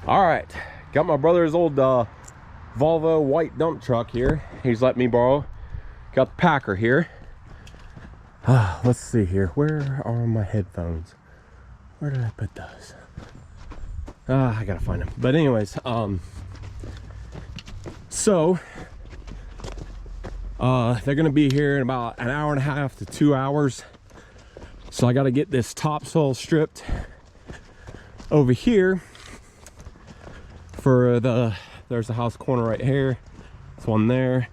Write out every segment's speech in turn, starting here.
All right, got my brother's old Volvo white dump truck here. He's let me borrow. Got the Packer here. Let's see here. Where are my headphones? Where did I put those? I gotta find them. But anyways, so they're gonna be here in about an hour and a half to 2 hours. So I gotta get this topsoil stripped over here for there's the house corner right here. This one there,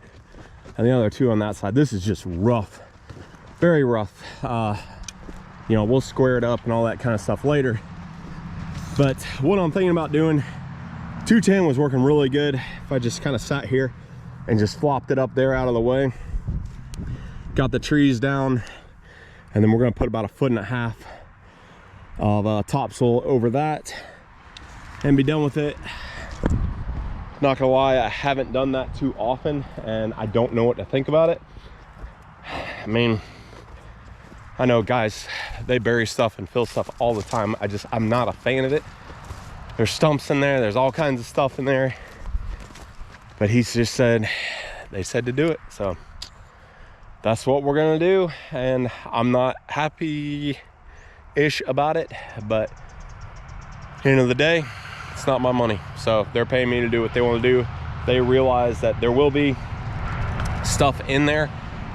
and the other two on that side. This is just rough, very rough. You know, we'll square it up and all that kind of stuff later. But what I'm thinking about doing, 210 was working really good. If I just kind of sat here and just flopped it up there out of the way, got the trees down, and then we're gonna put about 1.5 feet of topsoil over that and be done with it. Not gonna lie, I haven't done that too often and I don't know what to think about it. I mean, I know guys, they bury stuff and fill stuff all the time. I'm not a fan of it. There's stumps in there, there's all kinds of stuff in there. But he's just said, they said to do it. So that's what we're gonna do. And I'm not happy-ish about it, but at the end of the day, it's not my money. So they're paying me to do what they want to do. They realize that there will be stuff in there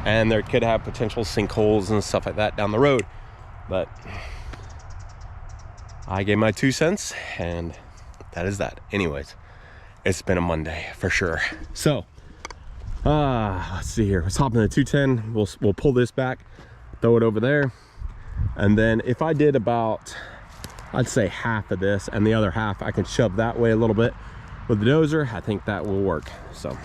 and there could have potential sinkholes and stuff like that down the road. But I gave my 2 cents and that is that. Anyways, it's been a Monday for sure. So let's see here. Let's hop in the 210. We'll pull this back, throw it over there. And then if I did about, I'd say half of this and the other half I can shove that way a little bit with the dozer, I think that will work. So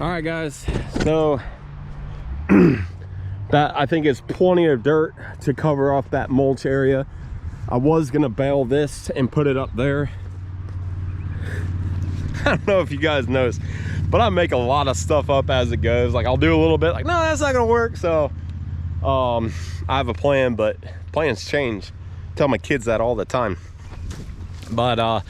All right, guys, so that I think is plenty of dirt to cover off that mulch area. I was gonna bale this and put it up there. I don't know if you guys noticed, but I make a lot of stuff up as it goes. Like I'll do a little bit, like, no, that's not gonna work. So I have a plan, but plans change. Tell my kids that all the time. But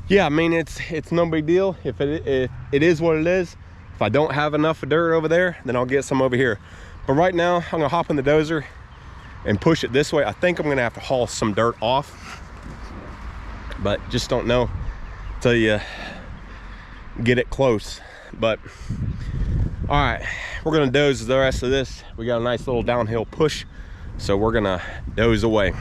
yeah, I mean, it's no big deal. If it is what it is. If I don't have enough dirt over there, then I'll get some over here. But right now, I'm gonna hop in the dozer and push it this way. I think I'm gonna have to haul some dirt off, but just don't know till you get it close. But all right, we're gonna doze the rest of this. We got a nice little downhill push, so we're gonna doze away.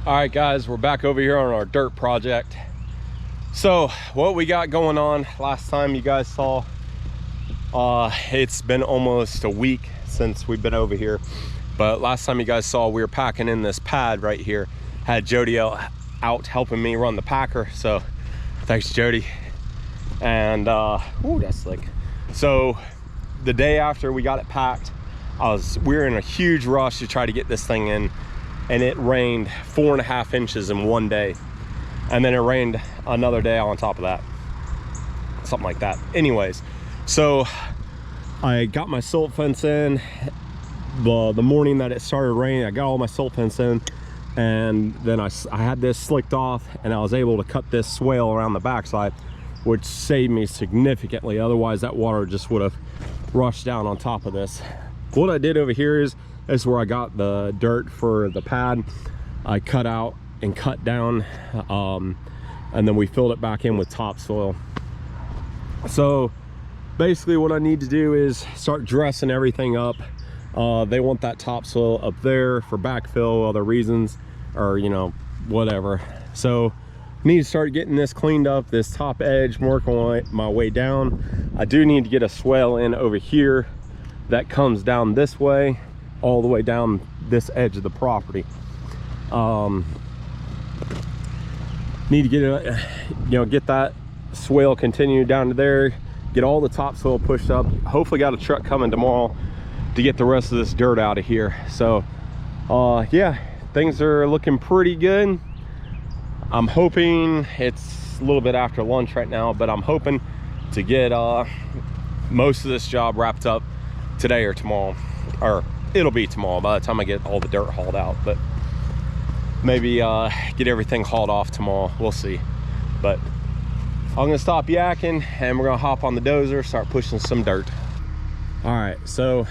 All right, guys, we're back over here on our dirt project. So what we got going on, last time you guys saw, it's been almost a week since we've been over here, but last time you guys saw, we were packing in this pad right here. Had Jody out helping me run the packer, so thanks, Jody. And ooh, that's slick. So the day after we got it packed, we were in a huge rush to try to get this thing in, and it rained 4.5 inches in one day, and then it rained another day on top of that, something like that. Anyways, so I got my silt fence in the morning that it started raining. I got all my silt fence in, and then I had this slicked off, and I was able to cut this swale around the backside, which saved me significantly. Otherwise that water just would have rushed down on top of this. What I did over here is where I got the dirt for the pad. I cut out and cut down, and then we filled it back in with topsoil. So basically what I need to do is start dressing everything up. They want that topsoil up there for backfill, other reasons, or you know, whatever. So I need to start getting this cleaned up, this top edge, working my way down. I do need to get a swale in over here that comes down this way, all the way down this edge of the property. Need to get it, you know, get that swale continued down to there, get all the topsoil pushed up. Hopefully got a truck coming tomorrow to get the rest of this dirt out of here. So yeah, things are looking pretty good. I'm hoping, it's a little bit after lunch right now, but I'm hoping to get most of this job wrapped up today or tomorrow, or it'll be tomorrow by the time I get all the dirt hauled out. But maybe get everything hauled off tomorrow, we'll see. But I'm gonna stop yakking and we're gonna hop on the dozer, start pushing some dirt. All right, so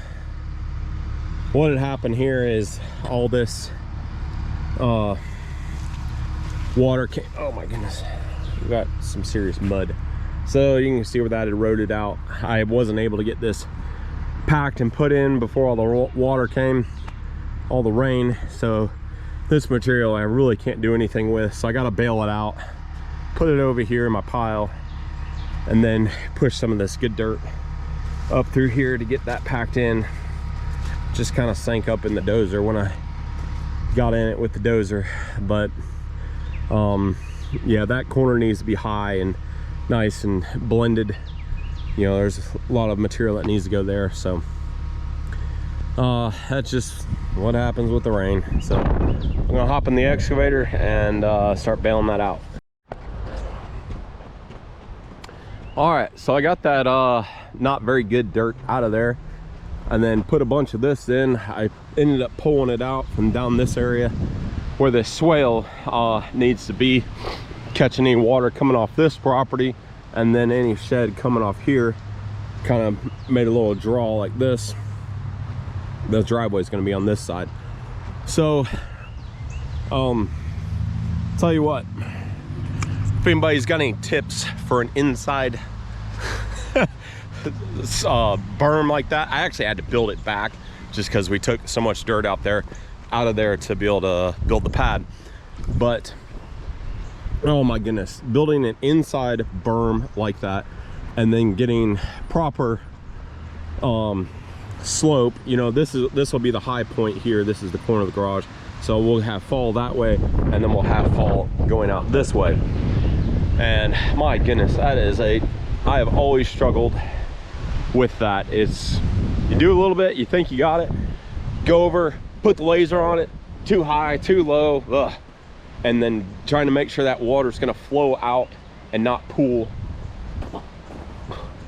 what had happened here is all this water came, oh my goodness, we got some serious mud. So you can see where that eroded out. I wasn't able to get this packed and put in before all the water came, all the rain. So this material I really can't do anything with, so I got to bail it out, put it over here in my pile, and then push some of this good dirt up through here to get that packed in. Just kind of sank up in the dozer when I got in it with the dozer. But yeah, that corner needs to be high and nice and blended. You know, there's a lot of material that needs to go there. So that's just what happens with the rain. So I'm gonna hop in the excavator and start bailing that out. All right, so I got that not very good dirt out of there, and then put a bunch of this in. I ended up pulling it out from down this area, where the swale needs to be, catching any water coming off this property, and then any shed coming off here. Kind of made a little draw like this. The driveway is going to be on this side. So tell you what, if anybody's got any tips for an inside berm like that, I actually had to build it back just because we took so much dirt out of there to be able to build the pad. But oh my goodness, building an inside berm like that and then getting proper slope. You know, this will be the high point here. This is the corner of the garage, so we'll have fall that way, and then we'll have fall going out this way. And my goodness, that is I have always struggled with that. It's, you do a little bit, you think you got it, go over, put the laser on it, too high, too low, ugh. And then trying to make sure that water's gonna flow out and not pool,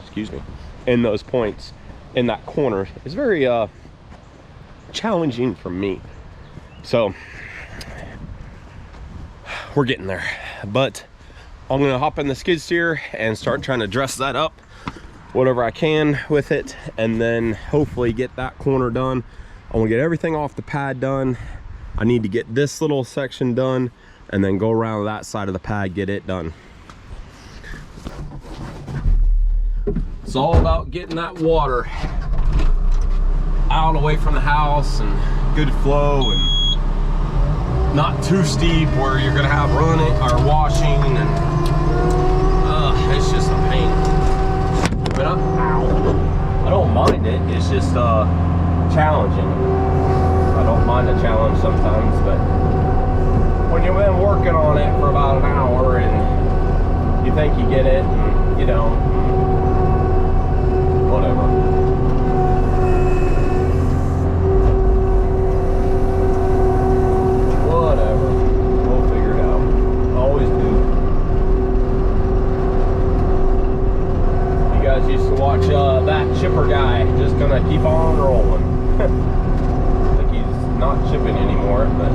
excuse me, in those points in that corner is very challenging for me. So we're getting there, but I'm gonna hop in the skid steer and start trying to dress that up whatever I can with it, and then hopefully get that corner done. I want to get everything off the pad done. I need to get this little section done and then go around that side of the pad, get it done. It's all about getting that water out away from the house and good flow and not too steep where you're gonna have running or washing, and it's just a pain. But I don't mind it, it's just challenging. I don't mind a challenge sometimes, but when you've been working on it for about an hour and you think you get it and you don't, whatever. Watch that chipper guy just gonna keep on rolling. I think he's not chipping anymore, but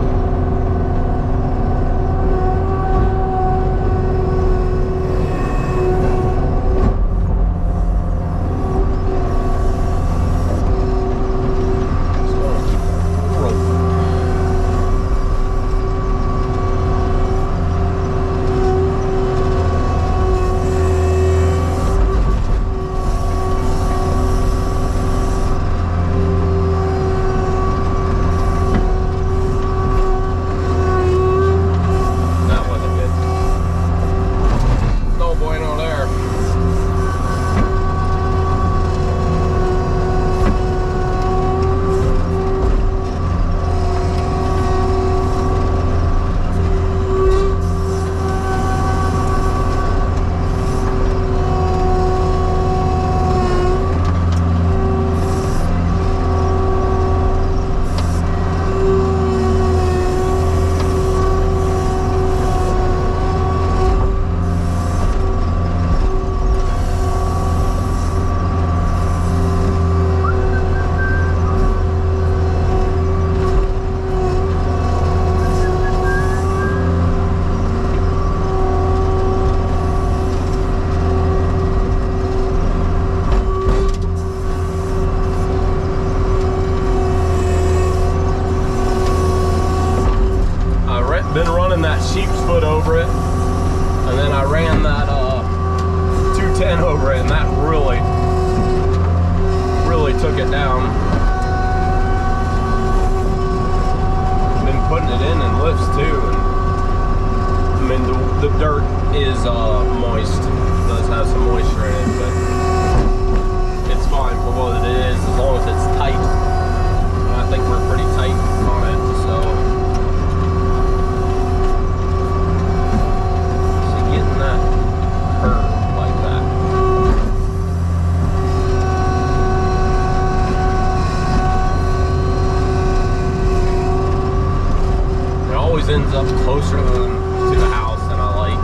ends up closer to the house than I like.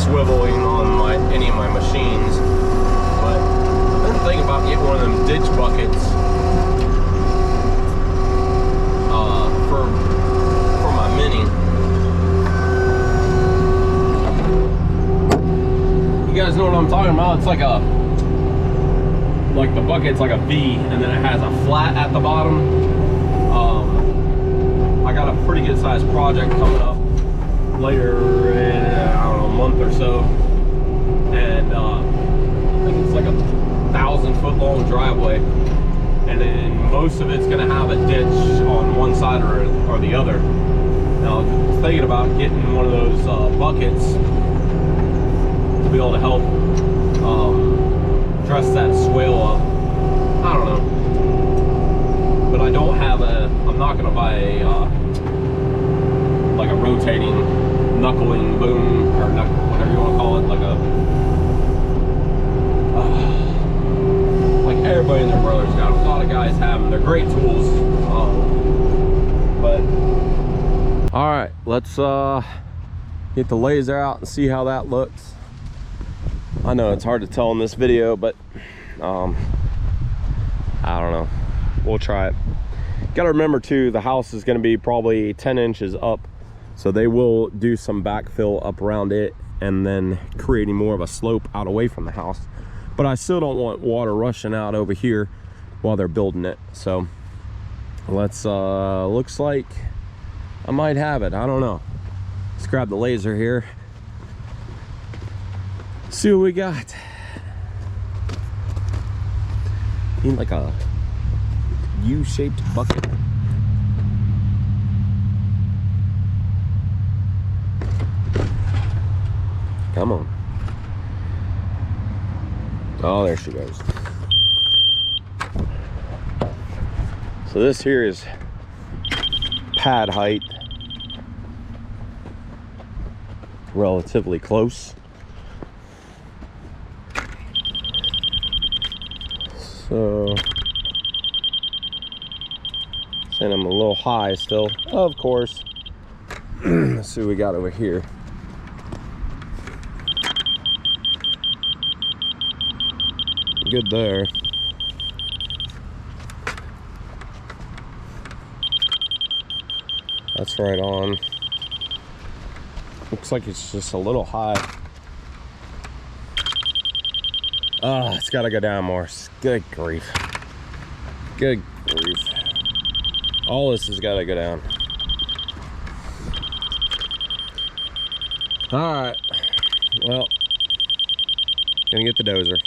swiveling on any of my machines. But I've been thinking about getting one of them ditch buckets for my Mini. You guys know what I'm talking about? It's like the bucket's like a V, and then it has a flat at the bottom. I got a pretty good sized project coming up later in, I don't know, a month or so, and I think it's like a 1,000-foot long driveway, and then most of it's going to have a ditch on one side or the other. Now, I was thinking about getting one of those buckets to be able to help dress that swale up. I don't know, but I don't have I'm not going to buy like a rotating knuckling boom, or whatever you want to call it, like everybody and their brothers got. A lot of guys have them. They're great tools, but all right, let's get the laser out and see how that looks. I know it's hard to tell in this video, but I don't know, we'll try it. Got to remember too, the house is going to be probably 10 inches up, so they will do some backfill up around it and then creating more of a slope out away from the house. But I still don't want water rushing out over here while they're building it. So let's looks like I might have it. I don't know. Let's grab the laser here, see what we got. Need like a U-shaped bucket. Come on. Oh, there she goes. So this here is pad height, relatively close. So saying I'm a little high still, of course. Let's see what we got over here. Good there. That's right on. Looks like it's just a little high. Ah, it's gotta go down more. Good grief. Good grief. All this has gotta go down. All right. Well, gonna get the dozer.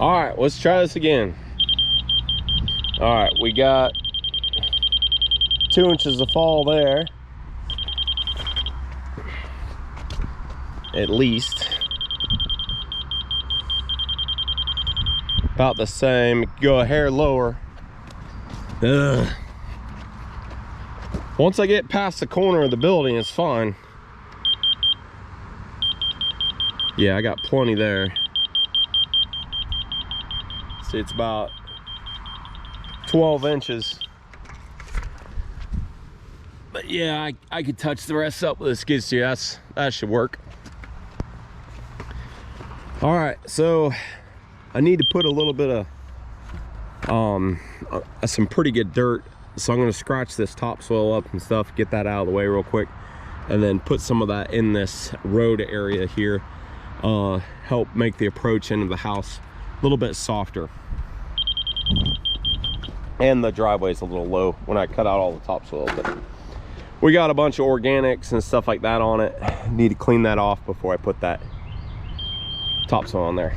All right, let's try this again. All right, we got 2 inches of fall there, at least. About the same. Go a hair lower. Ugh. Once I get past the corner of the building, it's fine. Yeah, I got plenty there. See, it's about 12 inches. But yeah, I could touch the rest up with a skid steer. That should work. All right, so I need to put a little bit of some pretty good dirt. So I'm gonna scratch this topsoil up and stuff, get that out of the way real quick, and then put some of that in this road area here. Help make the approach into the house a little bit softer. And the driveway's a little low when I cut out all the topsoil, but we got a bunch of organics and stuff like that on it. Need to clean that off before I put that topsoil on there.